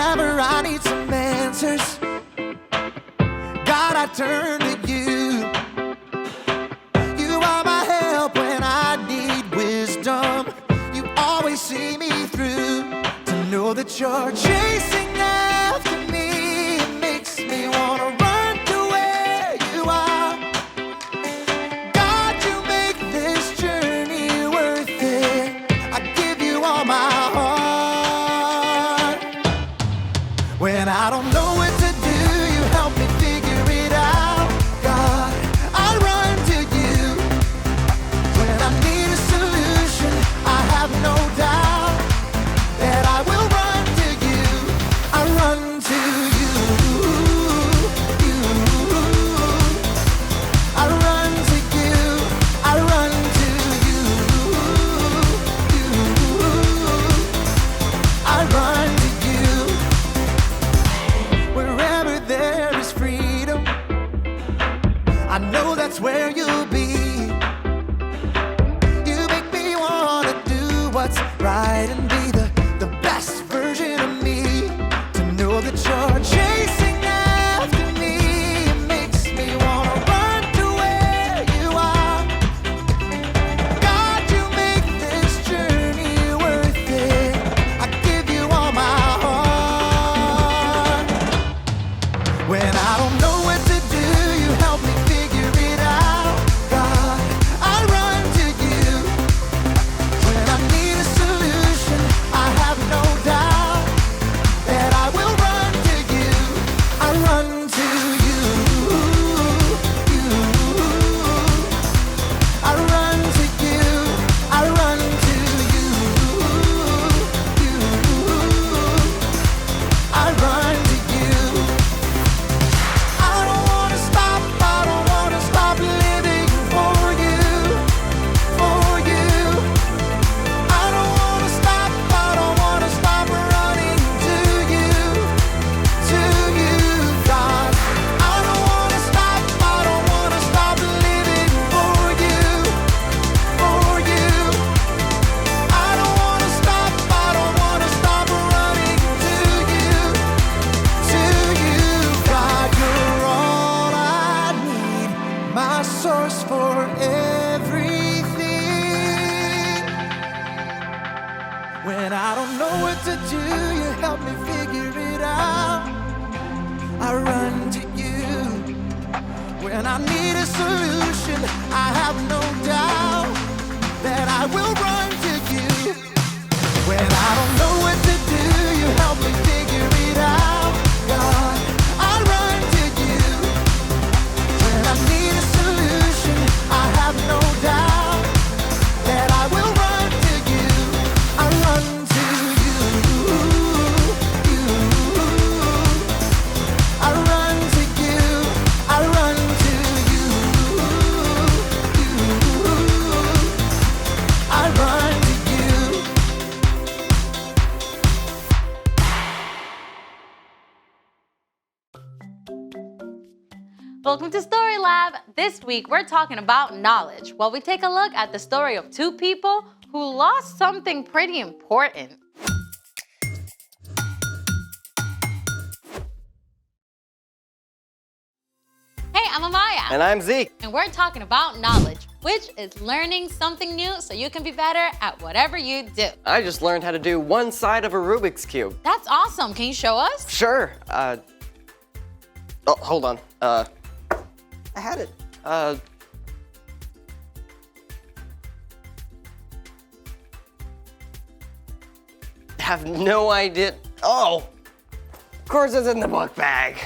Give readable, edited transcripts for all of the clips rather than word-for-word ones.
Whenever I need some answers, God, I turn to you. You are my help when I need wisdom. You always see me through. To know that you're chasing after me, it makes me wanna run to where you are. God, you make this journey worth it. I give you all my heart. When I don't know what to do, you help me figure it out. God, I run to you. When I need a solution, I have no doubt that I will run to you. I run to you. I run to you. I run to you. I run to you. Wherever there is freedom, I know that's where you'll be. You make me wanna do what's right and be the best version of me. To know that you're chasing after me, it makes me wanna run to where you are. God, you make this journey worth it. I give you all my heart. When I don't know what to do, you help me figure it out. God, I run to you. When I need a solution, I have no doubt that I will run to you. I run to you. I run to you. I run to you. I run to you. I don't wanna stop. I don't wanna stop living for you. For you. I don't wanna stop. I don't wanna stop running to you. To you, God. I don't wanna stop. I don't wanna stop living for you. For you. I don't wanna stop. I don't wanna stop running to you. To you, God. You're all I need. My source for everything. When I don't know what to do, you help me figure it out. I run to you. When I need a solution, I have no doubt that I will run to you. When I don't know what to do, you help me figure it out. God, I run to you. When I need a solution, I have no doubt that I will run to you. I run to you. I run to you. I run to you. I run to you. Welcome to Story Lab. This week we're talking about knowledge. Well, we take a look at the story of two people who lost something pretty important. Hey, I'm Amaya. And I'm Zeke. And we're talking about knowledge, which is learning something new so you can be better at whatever you do. I just learned how to do one side of a Rubik's Cube. That's awesome. Can you show us? Sure. Oh, hold on. I had it. Have no idea. Oh, of course it's in the book bag.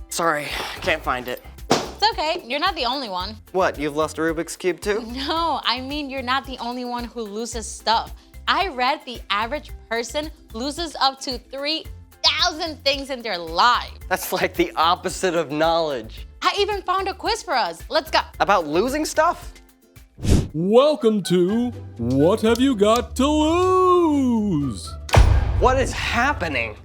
Sorry, can't find it. It's okay. You're not the only one. What, you've lost a Rubik's Cube too? No, I mean you're not the only one who loses stuff. I read the average person loses up to 3,000 things in their life. That's like the opposite of knowledge. I even found a quiz for us. Let's go. About losing stuff? Welcome to What Have You Got to Lose? What is happening?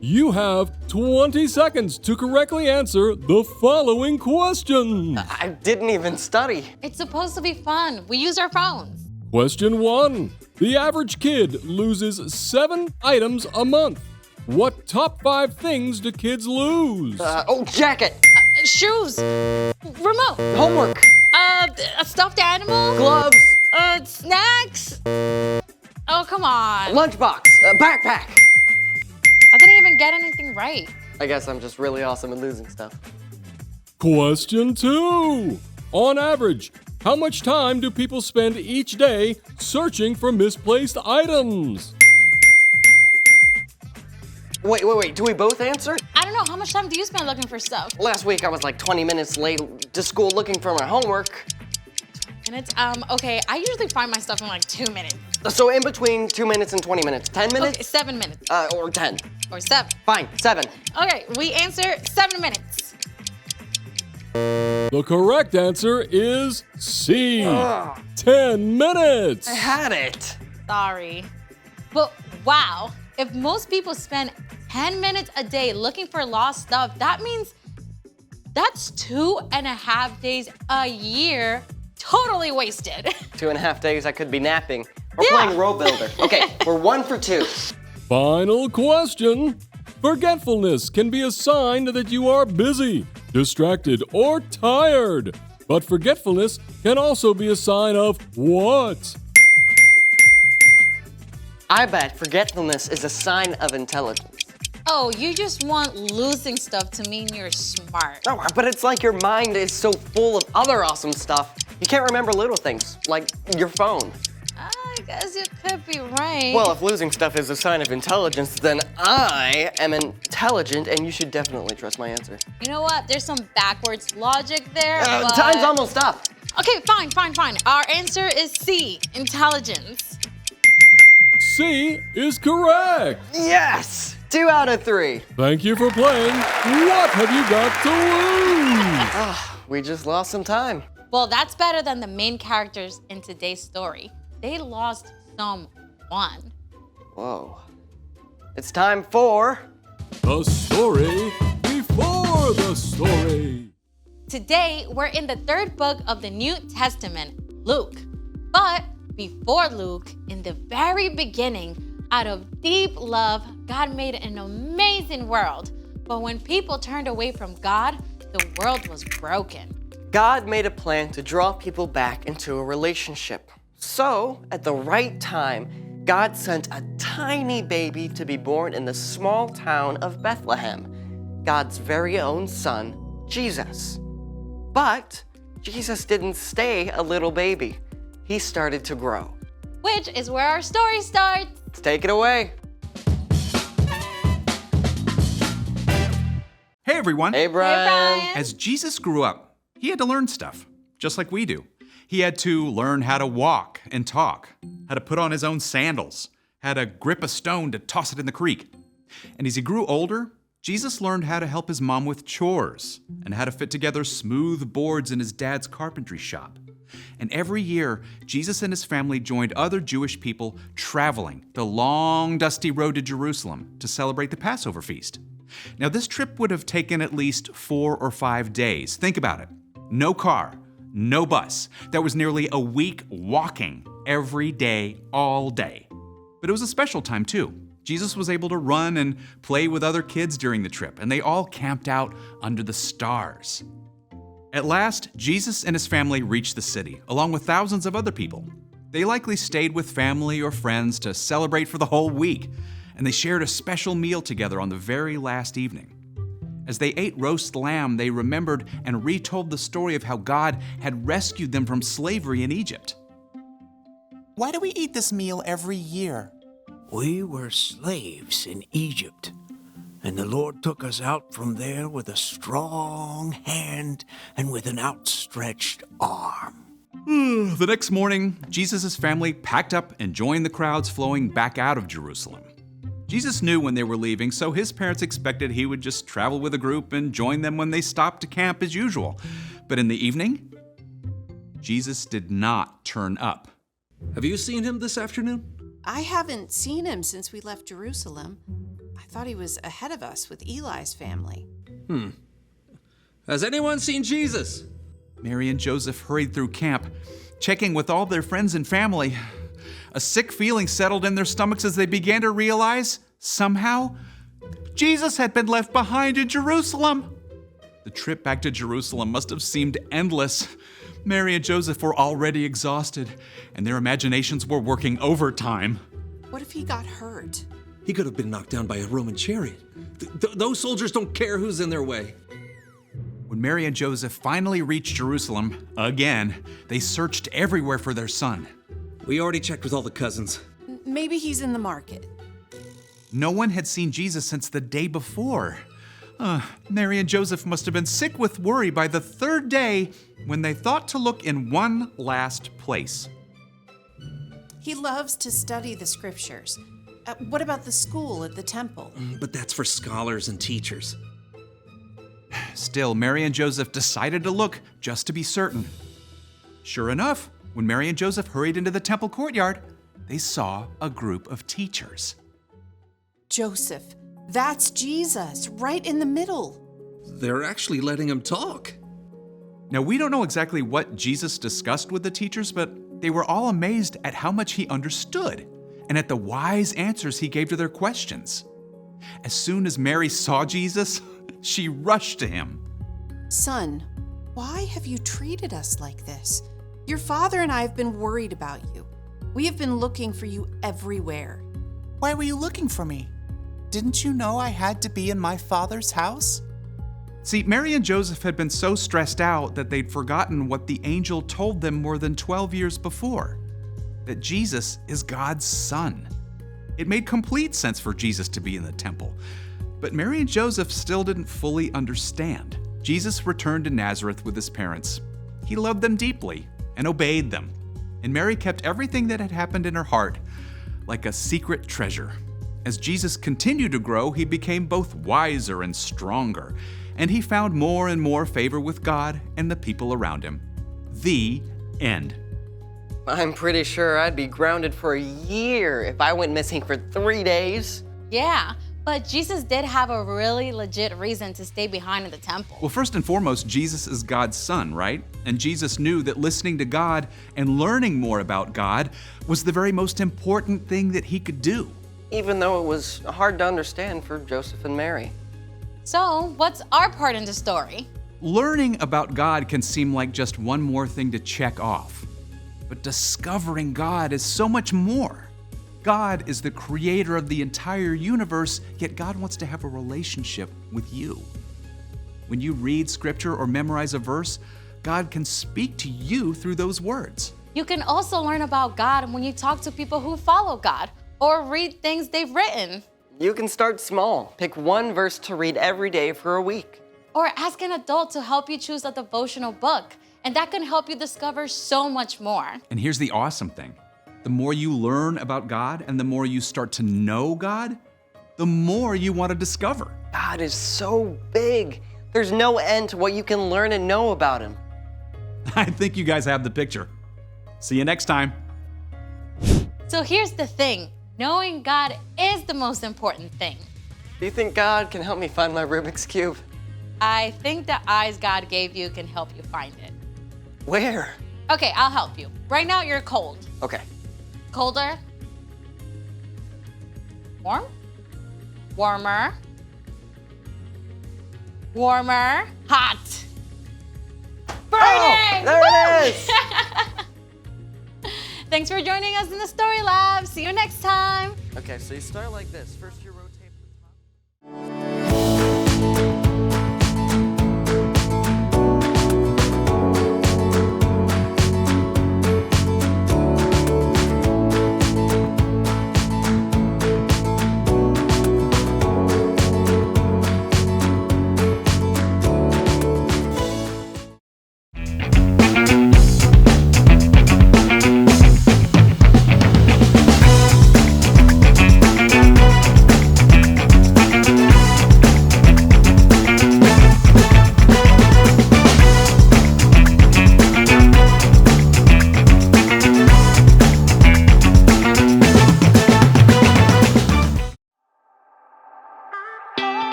You have 20 seconds to correctly answer the following questions. I didn't even study. It's supposed to be fun. We use our phones. Question 1. The average kid loses 7 items a month. What top 5 things do kids lose? Jacket, Shoes. Remote. homework, A stuffed animal. gloves, Snacks. Oh, come on. lunchbox, backpack. I didn't even get anything right. I guess I'm just really awesome at losing stuff. Question 2. On average, how much time do people spend each day searching for misplaced items? Wait. Do we both answer? I don't know. How much time do you spend looking for stuff? Last week I was like 20 minutes late to school looking for my homework. Minutes? Okay, I usually find my stuff in like 2 minutes. So in between 2 minutes and 20 minutes. 10 minutes? Okay, 7 minutes. Or 10. Or 7. Fine, 7. Okay, we answer 7 minutes. The correct answer is C. 10 minutes. I had it. Sorry. But wow, if most people spend 10 minutes a day looking for lost stuff, that means that's 2.5 days a year totally wasted. 2.5 days I could be napping. Or Yeah. playing Row Builder. Okay, we're 1 for 2. Final question. Forgetfulness can be a sign that you are busy, distracted, or tired. But forgetfulness can also be a sign of what? I bet forgetfulness is a sign of intelligence. Oh, you just want losing stuff to mean you're smart. No, but it's like your mind is so full of other awesome stuff, you can't remember little things, like your phone. I guess you could be right. Well, if losing stuff is a sign of intelligence, then I am intelligent, and you should definitely trust my answer. you know what? There's some backwards logic there. But... Time's almost up. Okay, fine. Our answer is C, intelligence. C is correct. Yes! 2 out of 3. Thank you for playing. What have you got to lose? We just lost some time. Well, that's better than the main characters in today's story. They lost someone. Whoa. It's time for... The story before the story. Today, we're in the 3rd book of the New Testament, Luke. But before Luke, in the very beginning, out of deep love, God made an amazing world. But when people turned away from God, the world was broken. God made a plan to draw people back into a relationship. So, at the right time, God sent a tiny baby to be born in the small town of Bethlehem, God's very own son, Jesus. But Jesus didn't stay a little baby. He started to grow. Which is where our story starts. Let's take it away. Hey everyone! Hey, Brian. Brian. As Jesus grew up, he had to learn stuff, just like we do. He had to learn how to walk and talk, how to put on his own sandals, how to grip a stone to toss it in the creek. And as he grew older, Jesus learned how to help his mom with chores and how to fit together smooth boards in his dad's carpentry shop. And every year, Jesus and his family joined other Jewish people traveling the long, dusty road to Jerusalem to celebrate the Passover feast. Now, this trip would have taken at least 4 or 5 days. Think about it. No car, no bus. That was nearly a week walking every day, all day. But it was a special time, too. Jesus was able to run and play with other kids during the trip, and they all camped out under the stars. At last, Jesus and his family reached the city, along with thousands of other people. They likely stayed with family or friends to celebrate for the whole week, and they shared a special meal together on the very last evening. As they ate roast lamb, they remembered and retold the story of how God had rescued them from slavery in Egypt. Why do we eat this meal every year? We were slaves in Egypt, and the Lord took us out from there with a strong hand and with an outstretched arm. The next morning, Jesus' family packed up and joined the crowds flowing back out of Jerusalem. Jesus knew when they were leaving, so his parents expected he would just travel with a group and join them when they stopped to camp as usual. But in the evening, Jesus did not turn up. Have you seen him this afternoon? I haven't seen him since we left Jerusalem. I thought he was ahead of us with Eli's family. Has anyone seen Jesus? Mary and Joseph hurried through camp, checking with all their friends and family. A sick feeling settled in their stomachs as they began to realize, somehow, Jesus had been left behind in Jerusalem. The trip back to Jerusalem must have seemed endless. Mary and Joseph were already exhausted, and their imaginations were working overtime. What if he got hurt? He could have been knocked down by a Roman chariot. Those soldiers don't care who's in their way. When Mary and Joseph finally reached Jerusalem, again, they searched everywhere for their son. We already checked with all the cousins. Maybe he's in the market. No one had seen Jesus since the day before. Mary and Joseph must have been sick with worry by the third day when they thought to look in one last place. He loves to study the scriptures. What about the school at the temple? But that's for scholars and teachers. Still, Mary and Joseph decided to look just to be certain. Sure enough, when Mary and Joseph hurried into the temple courtyard, they saw a group of teachers. Joseph, that's Jesus, right in the middle. They're actually letting him talk. Now, we don't know exactly what Jesus discussed with the teachers, but they were all amazed at how much he understood and at the wise answers he gave to their questions. As soon as Mary saw Jesus, she rushed to him. Son, why have you treated us like this? Your father and I have been worried about you. We have been looking for you everywhere. Why were you looking for me? Didn't you know I had to be in my father's house? See, Mary and Joseph had been so stressed out that they'd forgotten what the angel told them more than 12 years before, that Jesus is God's son. It made complete sense for Jesus to be in the temple, but Mary and Joseph still didn't fully understand. Jesus returned to Nazareth with his parents. He loved them deeply and obeyed them, and Mary kept everything that had happened in her heart like a secret treasure. As Jesus continued to grow, he became both wiser and stronger, and he found more and more favor with God and the people around him. The end. I'm pretty sure I'd be grounded for a year if I went missing for 3 days. Yeah, but Jesus did have a really legit reason to stay behind in the temple. Well, first and foremost, Jesus is God's son, right? And Jesus knew that listening to God and learning more about God was the very most important thing that he could do. Even though it was hard to understand for Joseph and Mary. So, what's our part in the story? Learning about God can seem like just one more thing to check off. But discovering God is so much more. God is the creator of the entire universe, yet God wants to have a relationship with you. When you read scripture or memorize a verse, God can speak to you through those words. You can also learn about God when you talk to people who follow God or read things they've written. You can start small. Pick one verse to read every day for a week. Or ask an adult to help you choose a devotional book, and that can help you discover so much more. And here's the awesome thing. The more you learn about God and the more you start to know God, the more you want to discover. God is so big. There's no end to what you can learn and know about him. I think you guys have the picture. See you next time. So here's the thing. Knowing God is the most important thing. Do you think God can help me find my Rubik's Cube? I think the eyes God gave you can help you find it. Where? Okay, I'll help you. Right now, you're cold. Okay. Colder. Warm. Warmer. Warmer. Hot. Burning! Oh, there it is! Thanks for joining us in the Story Lab. See you next time. Okay, so you start like this. First you rotate.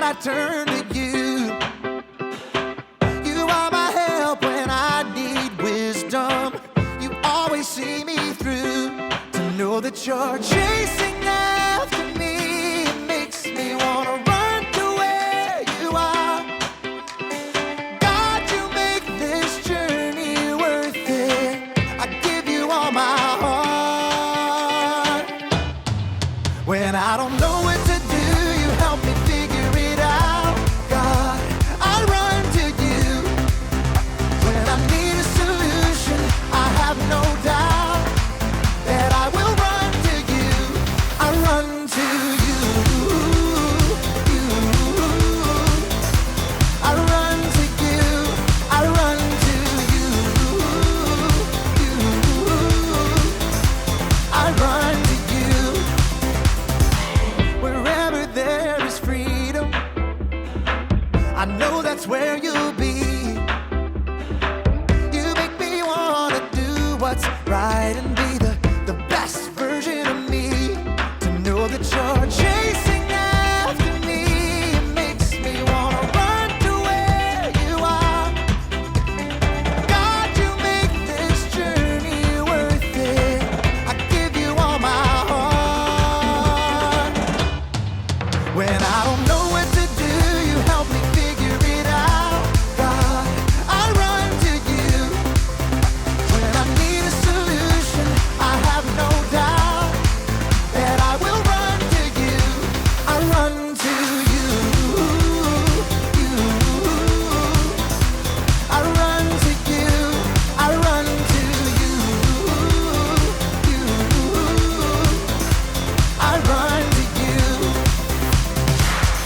God, I turn to you. You are my help when I need wisdom. You always see me through. To know that you're chasing after me, it makes me wanna run to where you are. God, you make this journey worth it. I give you all my heart. When I don't know what to do, you help me figure it out. God, I run to you. When I need a solution, I have no doubt that I will run to you. I run to you. I run to you. I run to you. I run to you. Wherever there is freedom, I know that's where you'll be. You make me wanna do what's right and be the best version of me. To know that you're chasing after me, it makes me wanna run to where you are. God, you make this journey worth it. I give you all my heart. When I don't know what to do, you help me figure it out. God, I run to you. When I need a solution, I have no doubt that I will run to you. I run to you. I run to you. I run to you. I run to you.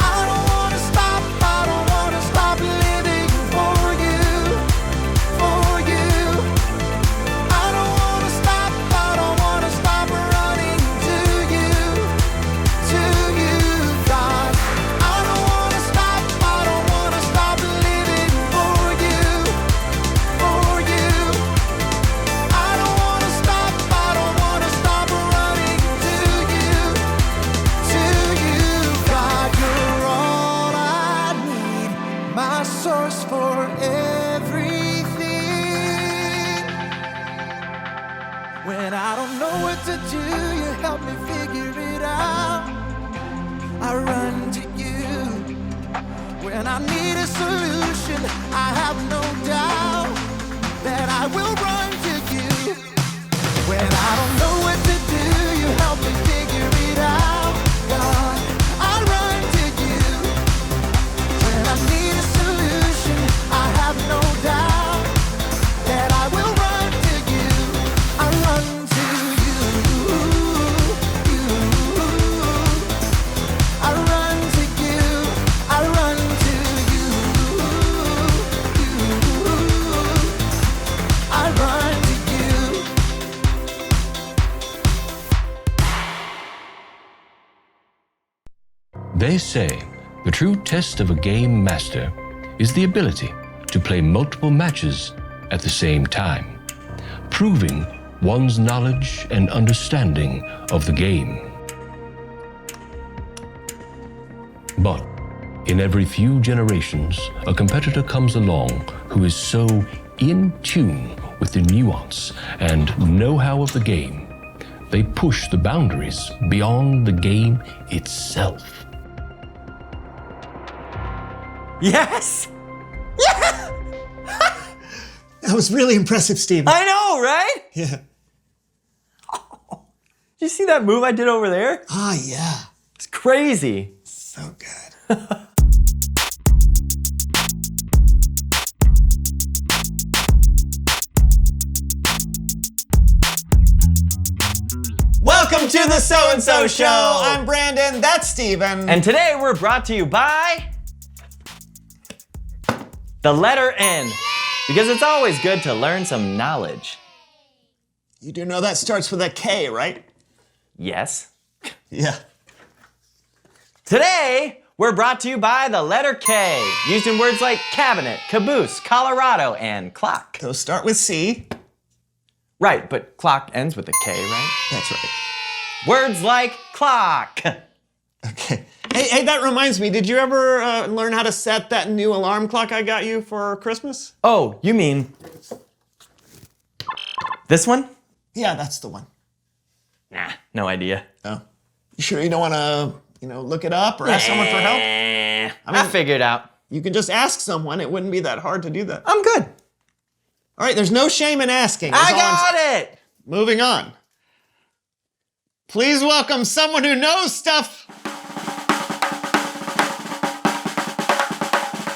I don't wanna stop. I don't wanna stop living for you. For you. I don't wanna stop. I don't wanna stop running to you. To you, God. I don't wanna stop. I don't wanna stop living for you. For you. I don't wanna stop. I don't wanna stop running to you. To you, God. You're all I need. My source for everything. When I don't know what to do, you help me figure it out. I run to you. When I need a solution, I have no doubt that I will run to you. When I don't know what to do, you help me figure it out. God, I run to you. When I need a solution, I have no doubt that I will run to you. I run to you. I run to you. I run to you. I run to you. They say the true test of a game master is the ability to play multiple matches at the same time, proving one's knowledge and understanding of the game. But in every few generations, a competitor comes along who is so in tune with the nuance and know-how of the game, they push the boundaries beyond the game itself. Yes! That was really impressive, Steve. I know, right? Yeah. Did you see that move I did over there? Ah, yeah. It's crazy. So good. Welcome to the So&So Show. I'm Brandon, that's Steven. And today we're brought to you by the letter N, because it's always good to learn some knowledge. You do know that starts with a K, right? Yes. Yeah. Today, we're brought to you by the letter K, used in words like cabinet, caboose, Colorado, and clock. Those start with C. Right, but clock ends with a K, right? That's right. Words like clock. Okay. Hey, that reminds me. Did you ever learn how to set that new alarm clock I got you for Christmas? Oh, you mean this one? Yeah, that's the one. Nah, no idea. Oh. You sure you don't want to, look it up or ask someone for help? I figured it out. You can just ask someone. It wouldn't be that hard to do that. I'm good. All right, there's no shame in asking. I got it! Moving on. Please welcome someone who knows stuff.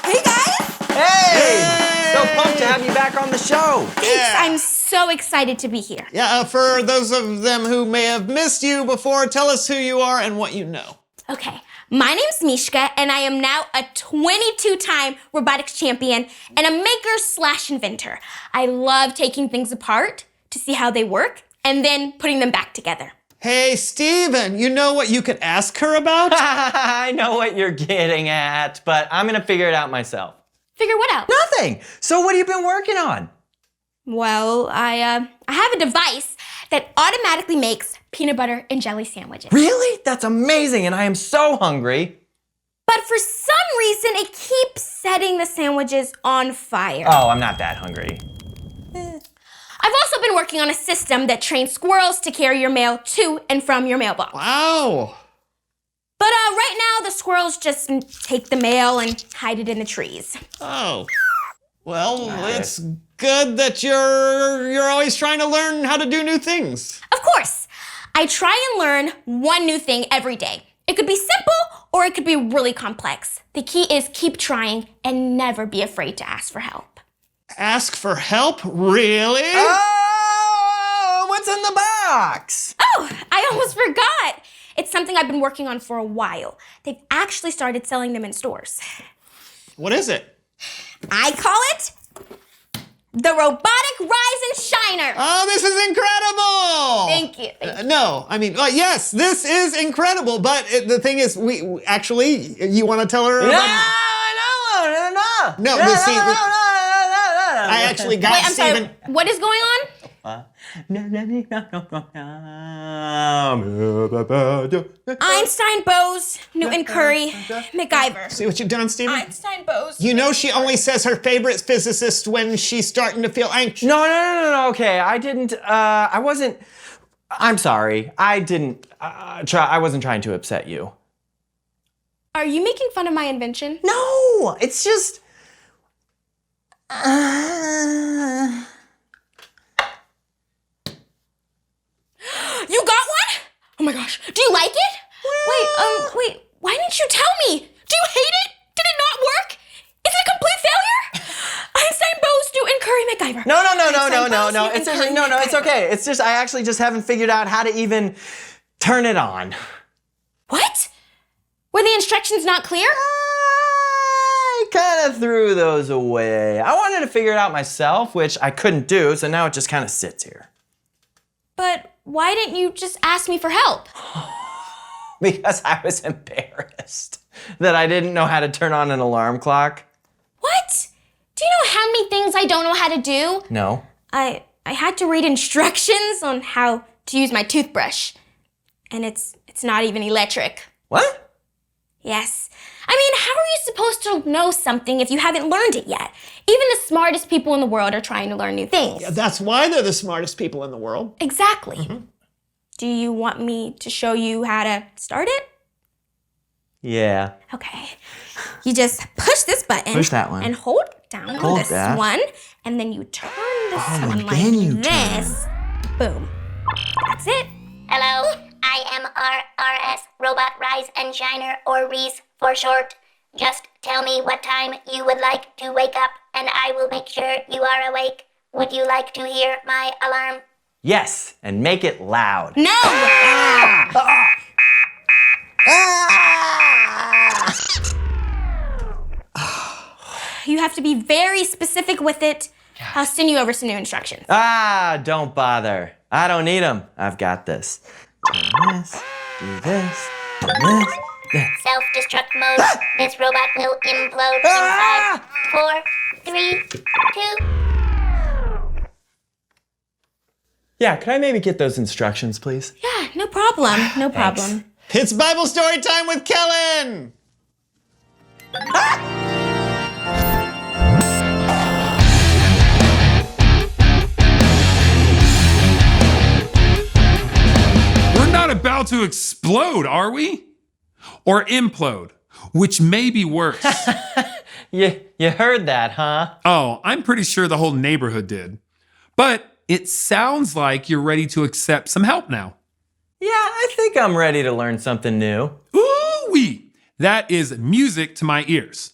Hey guys! Hey! So pumped to have you back on the show. Thanks, I'm so excited to be here. Yeah, for those of them who may have missed you before, tell us who you are and what you know. Okay, my name's Mishka, and I am now a 22-time robotics champion and a maker/inventor. I love taking things apart to see how they work and then putting them back together. Hey, Steven, you know what you could ask her about? I know what you're getting at, but I'm gonna figure it out myself. Figure what out? Nothing! So what have you been working on? Well, I have a device that automatically makes peanut butter and jelly sandwiches. Really? That's amazing, and I am so hungry. But for some reason, it keeps setting the sandwiches on fire. Oh, I'm not that hungry. I've also been working on a system that trains squirrels to carry your mail to and from your mailbox. Wow. But right now, the squirrels just take the mail and hide it in the trees. Oh. Well, it's good that you're always trying to learn how to do new things. Of course. I try and learn one new thing every day. It could be simple or it could be really complex. The key is keep trying and never be afraid to ask for help. Ask for help? Really? Oh, what's in the box? Oh, I almost forgot. It's something I've been working on for a while. They've actually started selling them in stores. What is it? I call it the Robotic Rise and Shiner. Oh, this is incredible! Thank you. No, I mean, yes, this is incredible, but the thing is, we actually, you want to tell her about... No, see, I actually got Wait, I'm Steven. sorry. What is going on? Einstein, Bose, Newton, Curry, MacGyver. See what you've done, Steven? Einstein, Bose. You know she only says her favorite physicist when she's starting to feel anxious. No, okay, I didn't, I wasn't, I'm sorry, I didn't, I wasn't trying to upset you. Are you making fun of my invention? No, it's just, You got one? Oh my gosh, do you like it? Wait, why didn't you tell me? Do you hate it? Did it not work? Is it a complete failure? Einstein, Bose, Newton, Curry, MacGyver. No, it's okay. It's just, I actually just haven't figured out how to even turn it on. What? Were the instructions not clear? I kind of threw those away. I wanted to figure it out myself, which I couldn't do, so now it just kind of sits here. But why didn't you just ask me for help? Because I was embarrassed that I didn't know how to turn on an alarm clock. What? Do you know how many things I don't know how to do? No. I had to read instructions on how to use my toothbrush. And it's not even electric. What? Yes. I mean, how are you supposed to know something if you haven't learned it yet? Even the smartest people in the world are trying to learn new things. Yeah, that's why they're the smartest people in the world. Exactly. Mm-hmm. Do you want me to show you how to start it? Yeah. Okay. You just push this button. Push that one. And hold down Hold this that. one. And then you turn this one and like then you this. Boom. That's it. Hello, I am RRS, Robot Rise and Shiner, or REES for short. Just tell me what time you would like to wake up, and I will make sure you are awake. Would you like to hear my alarm? Yes, and make it loud. No! You have to be very specific with it. I'll send you over some new instructions. Don't bother. I don't need them. I've got this. Turn this, do this, turn this. Self-destruct mode. This robot will implode in 5, 4, 3, 2. Yeah, could I maybe get those instructions, please? Yeah, no problem. No problem. It's Bible story time with Kellen! We're not about to explode, are we? Or implode, which may be worse. You heard that, huh? Oh, I'm pretty sure the whole neighborhood did. But it sounds like you're ready to accept some help now. Yeah, I think I'm ready to learn something new. Ooh-wee! That is music to my ears.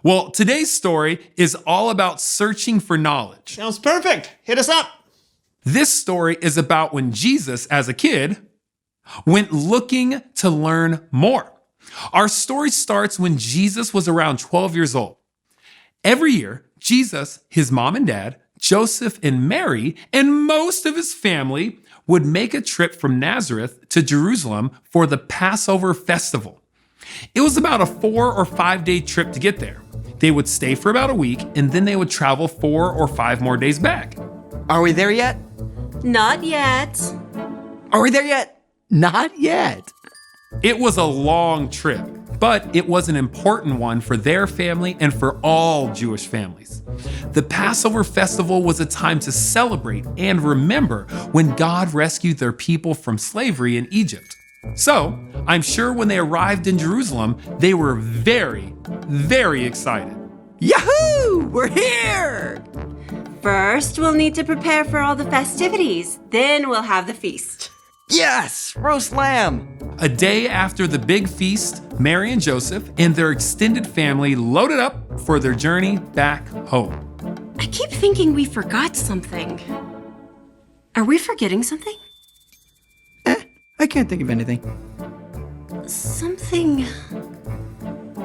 Well, today's story is all about searching for knowledge. Sounds perfect. Hit us up. This story is about when Jesus, as a kid, went looking to learn more. Our story starts when Jesus was around 12 years old. Every year, Jesus, his mom and dad, Joseph and Mary, and most of his family would make a trip from Nazareth to Jerusalem for the Passover festival. It was about a 4 or 5 day trip to get there. They would stay for about a week and then they would travel 4 or 5 more days back. Are we there yet? Not yet. Are we there yet? Not yet. It was a long trip, but it was an important one for their family and for all Jewish families. The Passover festival was a time to celebrate and remember when God rescued their people from slavery in Egypt. So, I'm sure when they arrived in Jerusalem, they were very, very excited. Yahoo! We're here! First, we'll need to prepare for all the festivities. Then we'll have the feast. Yes! Roast lamb! A day after the big feast, Mary and Joseph and their extended family loaded up for their journey back home. I keep thinking we forgot something. Are we forgetting something? I can't think of anything. Something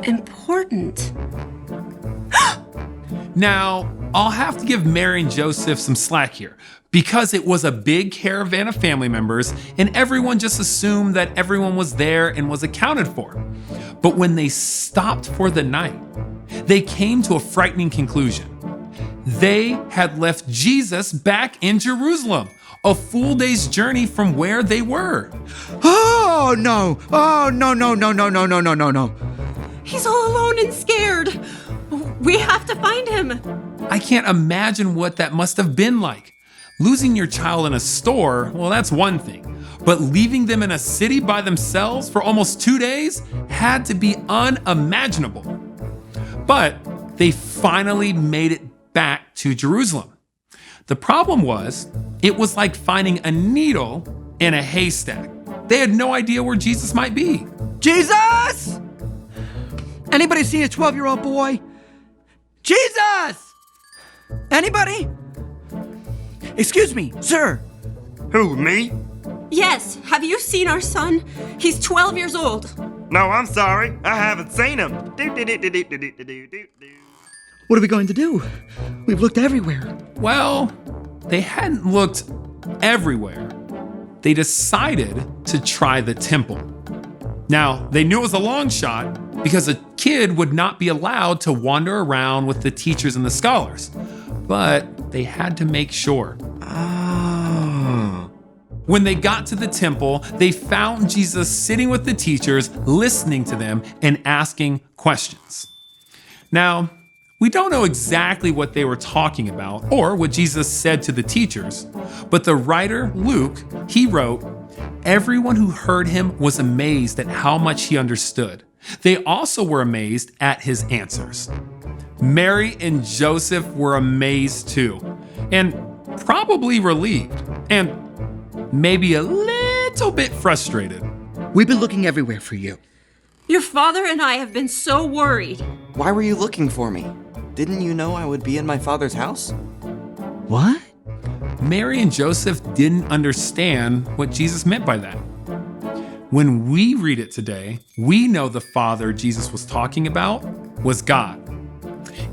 important. Now, I'll have to give Mary and Joseph some slack here because it was a big caravan of family members and everyone just assumed that everyone was there and was accounted for. But when they stopped for the night, they came to a frightening conclusion. They had left Jesus back in Jerusalem, a full day's journey from where they were. Oh, no. Oh, no. He's all alone and scared. We have to find him. I can't imagine what that must have been like. Losing your child in a store, well, that's one thing. But leaving them in a city by themselves for almost 2 days had to be unimaginable. But they finally made it back to Jerusalem. The problem was, it was like finding a needle in a haystack. They had no idea where Jesus might be. Jesus! Anybody see a 12-year-old boy? Jesus! Anybody? Excuse me, sir. Who, me? Yes, have you seen our son? He's 12 years old. No, I'm sorry. I haven't seen him. What are we going to do? We've looked everywhere. Well, they hadn't looked everywhere. They decided to try the temple. Now, they knew it was a long shot because a kid would not be allowed to wander around with the teachers and the scholars. But they had to make sure. When they got to the temple, they found Jesus sitting with the teachers, listening to them and asking questions. Now, we don't know exactly what they were talking about or what Jesus said to the teachers, but the writer, Luke, he wrote, "Everyone who heard him was amazed at how much he understood. They also were amazed at his answers." Mary and Joseph were amazed too, and probably relieved, and maybe a little bit frustrated. We've been looking everywhere for you. Your father and I have been so worried. Why were you looking for me? Didn't you know I would be in my father's house? What? Mary and Joseph didn't understand what Jesus meant by that. When we read it today, we know the Father Jesus was talking about was God.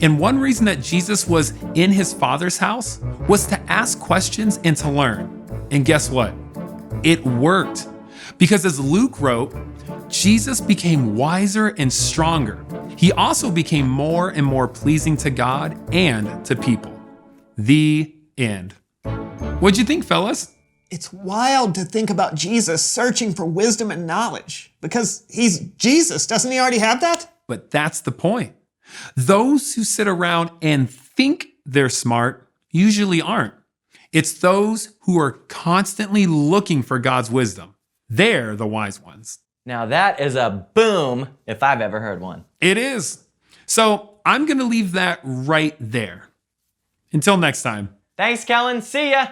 And one reason that Jesus was in his Father's house was to ask questions and to learn. And guess what? It worked. Because as Luke wrote, Jesus became wiser and stronger. He also became more and more pleasing to God and to people. The end. What'd you think, fellas? It's wild to think about Jesus searching for wisdom and knowledge. Because he's Jesus, doesn't he already have that? But that's the point. Those who sit around and think they're smart usually aren't. It's those who are constantly looking for God's wisdom. They're the wise ones. Now that is a boom if I've ever heard one. It is. So I'm going to leave that right there. Until next time. Thanks, Kellen. See ya.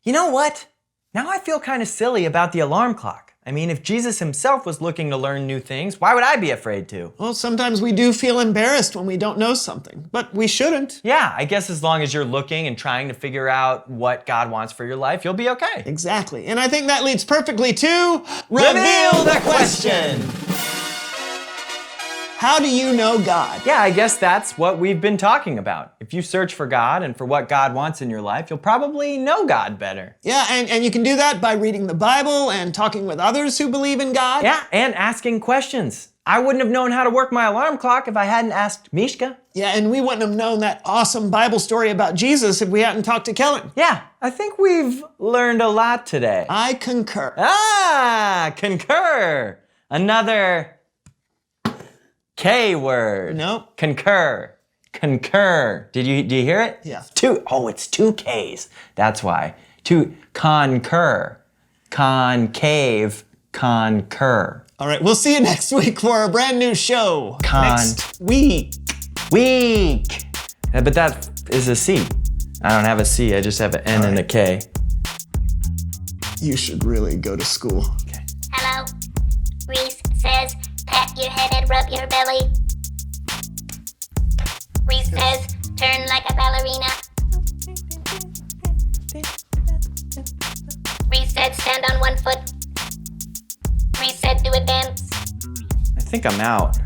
You know what? Now I feel kind of silly about the alarm clock. I mean, if Jesus himself was looking to learn new things, why would I be afraid to? Well, sometimes we do feel embarrassed when we don't know something, but we shouldn't. Yeah, I guess as long as you're looking and trying to figure out what God wants for your life, you'll be okay. Exactly. And I think that leads perfectly to Reveal the question. How do you know God? Yeah, I guess that's what we've been talking about. If you search for God and for what God wants in your life, you'll probably know God better. Yeah, and you can do that by reading the Bible and talking with others who believe in God. Yeah, and asking questions. I wouldn't have known how to work my alarm clock if I hadn't asked Mishka. Yeah, and we wouldn't have known that awesome Bible story about Jesus if we hadn't talked to Kellen. Yeah, I think we've learned a lot today. I concur. Ah, concur. Another K word. Nope. Concur. Concur. Do you hear it? Yeah. It's two Ks. That's why. Concur. Concave. Concur. All right, we'll see you next week for a brand new show. Next week. Week. But that is a C. I don't have a C, I just have an N and a K. You should really go to school. Okay. Hello? Reese says, pat your head and rub your belly. Reese says, turn like a ballerina. Reese said, stand on one foot. Reese said, do a dance. I think I'm out.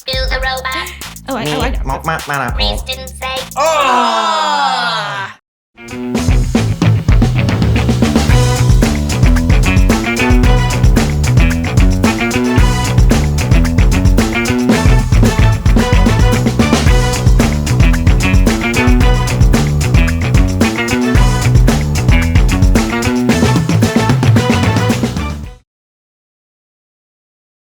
Build a robot. Oh, I Reese didn't say. Oh!